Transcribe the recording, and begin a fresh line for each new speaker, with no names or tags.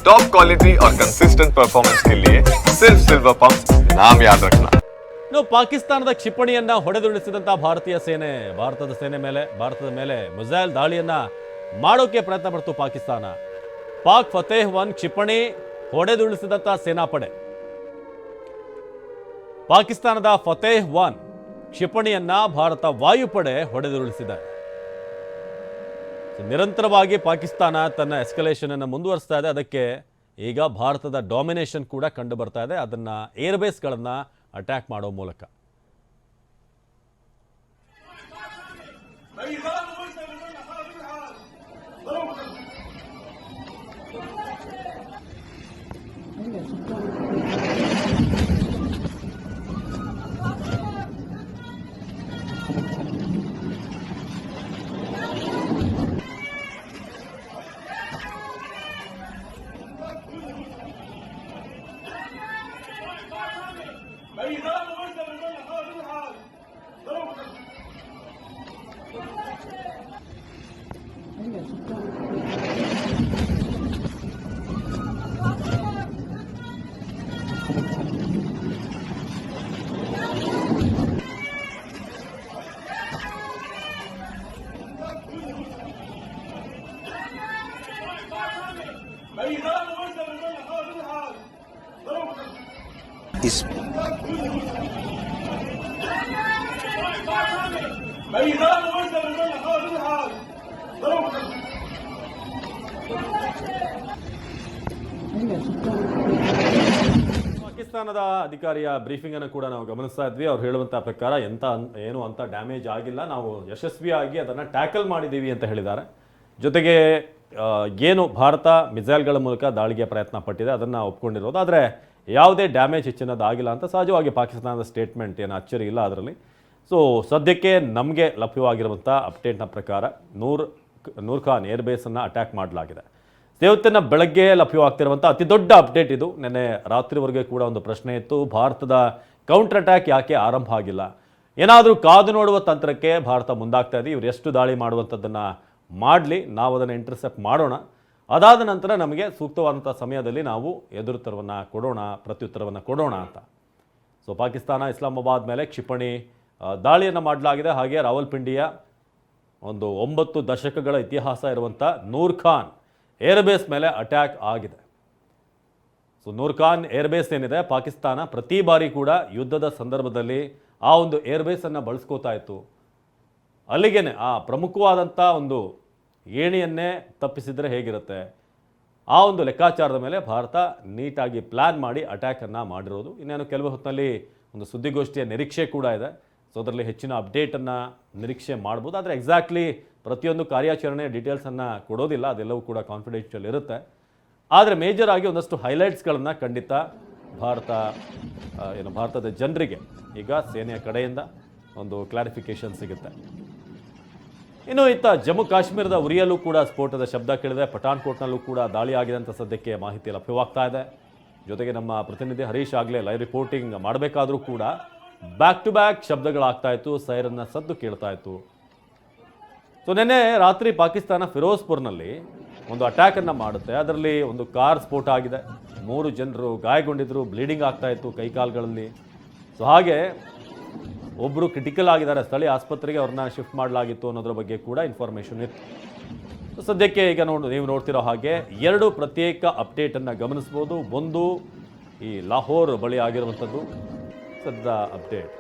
Top quality और consistent performance के लिए सिर्फ सिल्वर पंप नाम याद रखना।
ಇನ್ನು ಪಾಕಿಸ್ತಾನದ ಕ್ಷಿಪಣಿಯನ್ನ ಹೊಡೆದುರುಳಿಸಿದಂತ ಭಾರತದ ಮೇಲೆ ಮಿಸೈಲ್ ದಾಳಿಯನ್ನ ಮಾಡೋಕೆ ಪ್ರಯತ್ನ ಪಡ್ತು ಪಾಕಿಸ್ತಾನ. ಪಾಕ್ ಫತೇಹ್ 1 ಕ್ಷಿಪಣಿ ಹೊಡೆದುರುಳಿಸಿದಂತ ಸೇನಾಪಡೆ ಪಾಕಿಸ್ತಾನದ ಫತೇಹ್ 1 ಕ್ಷಿಪಣಿಯನ್ನ ಭಾರತ ವಾಯುಪಡೆ ಹೊಡೆದುರುಳಿಸಿದೆ. ನಿರಂತರವಾಗಿ ಪಾಕಿಸ್ತಾನ ತನ್ನ ಎಸ್ಕಲೇಷನ್ ಅನ್ನು ಮುಂದುವರಿಸ್ತಾ ಇದೆ. ಅದಕ್ಕೆ ಈಗ ಭಾರತದ ಡಾಮಿನೇಷನ್ ಕೂಡ ಕಂಡು ಬರ್ತಾ ಇದೆ, ಅದನ್ನ ಏರ್ಬೇಸ್ಗಳನ್ನ ಅಟ್ಯಾಕ್ ಮಾಡೋ ಮೂಲಕ.
इस
ಪಾಕಿಸ್ತಾನದ ಅಧಿಕಾರಿಯ ಬ್ರೀಫಿಂಗ್ ಅನ್ನು ಕೂಡ ನಾವು ಗಮನಿಸ್ತಾ ಇದ್ವಿ. ಅವ್ರು ಹೇಳುವಂತ ಪ್ರಕಾರ ಏನು ಅಂತ ಡ್ಯಾಮೇಜ್ ಆಗಿಲ್ಲ, ನಾವು ಯಶಸ್ವಿಯಾಗಿ ಅದನ್ನು ಟ್ಯಾಕಲ್ ಮಾಡಿದ್ದೀವಿ ಅಂತ ಹೇಳಿದ್ದಾರೆ. ಜೊತೆಗೆ ಏನು ಭಾರತ ಮಿಸೈಲ್ಗಳ ಮೂಲಕ ದಾಳಿಗೆ ಪ್ರಯತ್ನ ಪಟ್ಟಿದೆ ಅದನ್ನು ಒಪ್ಕೊಂಡಿರೋದು, ಆದರೆ ಯಾವುದೇ ಡ್ಯಾಮೇಜ್ ಹೆಚ್ಚಿನದಾಗಿಲ್ಲ ಅಂತ ಸಹಜವಾಗಿ ಪಾಕಿಸ್ತಾನದ ಸ್ಟೇಟ್ಮೆಂಟ್ ಏನು ಅಚ್ಚರಿ ಇಲ್ಲ ಅದರಲ್ಲಿ. ಸೊ ಸದ್ಯಕ್ಕೆ ನಮಗೆ ಲಭ್ಯವಾಗಿರುವಂಥ ಅಪ್ಡೇಟ್ನ ಪ್ರಕಾರ ನೂರ್ ಖಾನ್ ಏರ್ಬೇಸನ್ನು ಅಟ್ಯಾಕ್ ಮಾಡಲಾಗಿದೆ. ಇವತ್ತಿನ ಬೆಳಗ್ಗೆ ಲಭ್ಯವಾಗ್ತಿರುವಂಥ ಅತಿ ದೊಡ್ಡ ಅಪ್ಡೇಟ್ ಇದು. ನಿನ್ನೆ ರಾತ್ರಿವರೆಗೆ ಕೂಡ ಒಂದು ಪ್ರಶ್ನೆ ಇತ್ತು, ಭಾರತದ ಕೌಂಟರ್ ಅಟ್ಯಾಕ್ ಯಾಕೆ ಆರಂಭ ಆಗಿಲ್ಲ, ಏನಾದರೂ ಕಾದು ನೋಡುವ ತಂತ್ರಕ್ಕೆ ಭಾರತ ಮುಂದಾಗ್ತಾ ಇದೆ. ಇವರು ಎಷ್ಟು ದಾಳಿ ಮಾಡುವಂಥದ್ದನ್ನು ಮಾಡಲಿ, ನಾವು ಅದನ್ನು ಇಂಟರ್ಸೆಪ್ಟ್ ಮಾಡೋಣ, ಅದಾದ ನಂತರ ನಮಗೆ ಸೂಕ್ತವಾದಂಥ ಸಮಯದಲ್ಲಿ ನಾವು ಎದುರುತ್ತರವನ್ನು ಕೊಡೋಣ, ಪ್ರತ್ಯುತ್ತರವನ್ನು ಕೊಡೋಣ ಅಂತ. ಸೊ ಪಾಕಿಸ್ತಾನ ಇಸ್ಲಾಮಾಬಾದ್ ಮೇಲೆ ಕ್ಷಿಪಣಿ ದಾಳಿಯನ್ನು ಮಾಡಲಾಗಿದೆ. ಹಾಗೆ ರಾವಲ್ಪಿಂಡಿಯ ಒಂದು 9 ದಶಕಗಳ ಇತಿಹಾಸ ಇರುವಂಥ ನೂರ್ ಖಾನ್ ಏರ್ಬೇಸ್ ಮೇಲೆ ಅಟ್ಯಾಕ್ ಆಗಿದೆ. ಸೊ ನೂರ್ ಖಾನ್ ಏರ್ಬೇಸ್ ಏನಿದೆ, ಪಾಕಿಸ್ತಾನ ಪ್ರತಿ ಬಾರಿ ಕೂಡ ಯುದ್ಧದ ಸಂದರ್ಭದಲ್ಲಿ ಆ ಒಂದು ಏರ್ಬೇಸನ್ನು ಬಳಸ್ಕೋತಾ ಇತ್ತು. ಅಲ್ಲಿಗೇನೆ ಆ ಪ್ರಮುಖವಾದಂಥ ಒಂದು ಏಣಿಯನ್ನೇ ತಪ್ಪಿಸಿದರೆ ಹೇಗಿರುತ್ತೆ, ಆ ಒಂದು ಲೆಕ್ಕಾಚಾರದ ಮೇಲೆ ಭಾರತ ನೀಟಾಗಿ ಪ್ಲ್ಯಾನ್ ಮಾಡಿ ಅಟ್ಯಾಕನ್ನು ಮಾಡಿರೋದು. ಇನ್ನೇನು ಕೆಲವು ಹೊತ್ತಿನಲ್ಲಿ ಒಂದು ಸುದ್ದಿಗೋಷ್ಠಿಯ ನಿರೀಕ್ಷೆ ಕೂಡ ಇದೆ. ಸೊ ಅದರಲ್ಲಿ ಹೆಚ್ಚಿನ ಅಪ್ಡೇಟನ್ನು ನಿರೀಕ್ಷೆ ಮಾಡ್ಬೋದು. ಆದರೆ ಎಕ್ಸಾಕ್ಟ್ಲಿ ಪ್ರತಿಯೊಂದು ಕಾರ್ಯಾಚರಣೆ ಡೀಟೇಲ್ಸನ್ನು ಕೊಡೋದಿಲ್ಲ, ಅದೆಲ್ಲವೂ ಕೂಡ ಕಾನ್ಫಿಡೆನ್ಷಿಯಲ್ ಇರುತ್ತೆ. ಆದರೆ ಮೇಜರ್ ಆಗಿ ಒಂದಷ್ಟು ಹೈಲೈಟ್ಸ್ಗಳನ್ನು ಖಂಡಿತ ಭಾರತದ ಜನರಿಗೆ ಈಗ ಸೇನೆಯ ಕಡೆಯಿಂದ ಒಂದು ಕ್ಲಾರಿಫಿಕೇಷನ್ ಸಿಗುತ್ತೆ. ಇನ್ನು ಇತ್ತ ಜಮ್ಮು ಕಾಶ್ಮೀರದ ಉರಿಯಲ್ಲೂ ಕೂಡ ಸ್ಫೋಟದ ಶಬ್ದ ಕೇಳಿದೆ. ಪಠಾನ್ಕೋಟ್ನಲ್ಲೂ ಕೂಡ ದಾಳಿ ಆಗಿದೆ ಅಂತ ಸದ್ಯಕ್ಕೆ ಮಾಹಿತಿ ಲಭ್ಯವಾಗ್ತಾ ಇದೆ. ಜೊತೆಗೆ ನಮ್ಮ ಪ್ರತಿನಿಧಿ ಹರೀಶ್ ಆಗಲೇ ಲೈವ್ ರಿಪೋರ್ಟಿಂಗ್ ಮಾಡಬೇಕಾದ್ರೂ ಕೂಡ ಬ್ಯಾಕ್ ಟು ಬ್ಯಾಕ್ ಶಬ್ದಗಳಾಗ್ತಾ ಇತ್ತು, ಸೈರನ್ನ ಸದ್ದು ಕೇಳ್ತಾ ಇತ್ತು. ಸೊ ನಿನ್ನೆ ರಾತ್ರಿ ಪಾಕಿಸ್ತಾನ ಫಿರೋಜ್ಪುರ್ನಲ್ಲಿ ಒಂದು ಅಟ್ಯಾಕನ್ನು ಮಾಡುತ್ತೆ. ಅದರಲ್ಲಿ ಒಂದು ಕಾರ್ ಸ್ಫೋಟ ಆಗಿದೆ, 3 ಜನರು ಗಾಯಗೊಂಡಿದ್ರು, ಬ್ಲೀಡಿಂಗ್ ಆಗ್ತಾ ಇತ್ತು ಕೈಕಾಲುಗಳಲ್ಲಿ. ಸೊ ಹಾಗೆ ಒಬ್ಬರು ಕ್ರಿಟಿಕಲ್ ಆಗಿದ್ದಾರೆ, ಸ್ಥಳೀಯ ಆಸ್ಪತ್ರೆಗೆ ಅವ್ರನ್ನ ಶಿಫ್ಟ್ ಮಾಡಲಾಗಿತ್ತು ಅನ್ನೋದ್ರ ಬಗ್ಗೆ ಕೂಡ ಇನ್ಫಾರ್ಮೇಷನ್ ಇತ್ತು. ಸೊ ಸದ್ಯಕ್ಕೆ ಈಗ ನೀವು ನೋಡ್ತಿರೋ ಹಾಗೆ 2 ಪ್ರತ್ಯೇಕ ಅಪ್ಡೇಟನ್ನು ಗಮನಿಸ್ಬೋದು. ಒಂದು ಈ ಲಾಹೋರ್ ಬಳಿ ಆಗಿರುವಂಥದ್ದು ಸದ್ಯ ಅಪ್ಡೇಟ್.